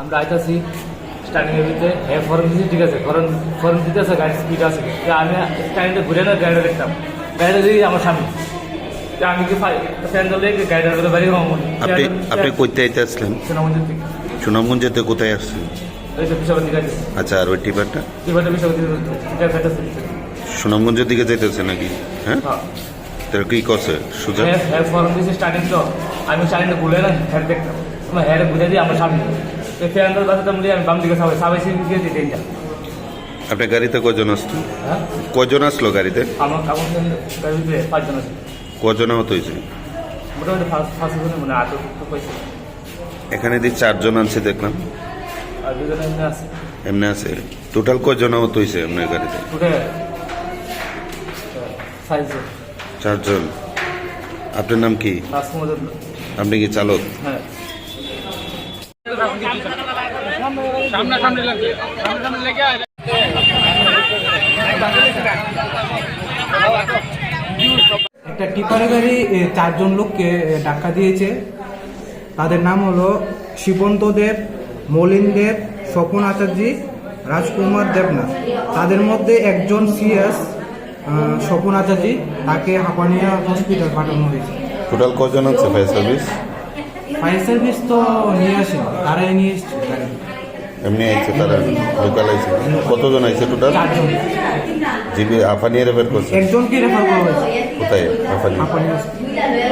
আমরা আইতাছি স্টার্টিং এর ভিতরে ফরেন দিতে ঠিক আছে ফরেন দিতে আছে গাড়ি স্পিড আছে আমি স্টার্টিংটা ঘুরে না গাড়িটা দেখতাম গাড়িটা দেখি আমার সামনে আমি কি প্যান্ডেল দেখে গাড়িটার ভিতরে বাড়ি আপনি কইতে আইতে আসলেন সুনামগঞ্জ থেকে সুনামগঞ্জেতে কোথায় আসছেন? ওই তো পিছাবার দিকে আছে আচ্ছা, আর ওই টিপারটা পিছাবার দিকে সুনামগঞ্জের দিকে যাইতেছে নাকি? হ্যাঁ, তার কি করছে সুজা? হ্যাঁ ফরেন দিয়েছে স্টার্টিং তো আমি স্টার্টিংটা ঘুরে না হ্যাঁ দেখতাম তোমার হ্যাঁ ঘুরে দিয়ে আমার সামনে প্যান্ডেল বাসাতাম দিয়ে আমি বাম দিকে সবাই দিয়ে দিই ট্রেনটা। আপনার গাড়িতে কজন আসতো? হ্যাঁ কজন আসলো গাড়িতে? আমার গাড়ির ভিতরে 5 জন আছে। কজন আহত হয়েছে? মোটামুটি 5 জন মানে আটক তো পাইছে এখানে দিয়ে 4 জন আনছে দেখলাম, আর 2 জন এমনি আছে। এমনি আছে। টোটাল কজন আহত হয়েছে আপনার গাড়িতে? ওটা 5 জন। 4 জন। আপনার নাম কি? আপনি কি চালক? হ্যাঁ একটা টিপারে গাড়ি 4 জন লোককে ধাক্কা দিয়েছে। তাদের নাম হলো শিবন্ত দেব, মলিন দেব, স্বপন আচার্য, রাজকুমার দেবনাথ। তাদের মধ্যে একজন সিএস স্বপন আচার্য, তাকে হাঁপানিয়া হসপিটাল পাঠানো হয়েছে। টোটাল কজন আছে ফায়ার সার্ভিস? ফায়ার সার্ভিস তো নিয়ে আসেনি, তারাই নিয়ে এসছে গাড়ি। এমনি আইছে তারা লোকাল আইছে? কতজন আইছে টোটাল? 4 জন। জিবি আফানিয়া রেফার করছে? একজনকে রেফার করা হয়েছে কোথায়? আফানিয়া। হাঁপানিয়া হসপিটাল।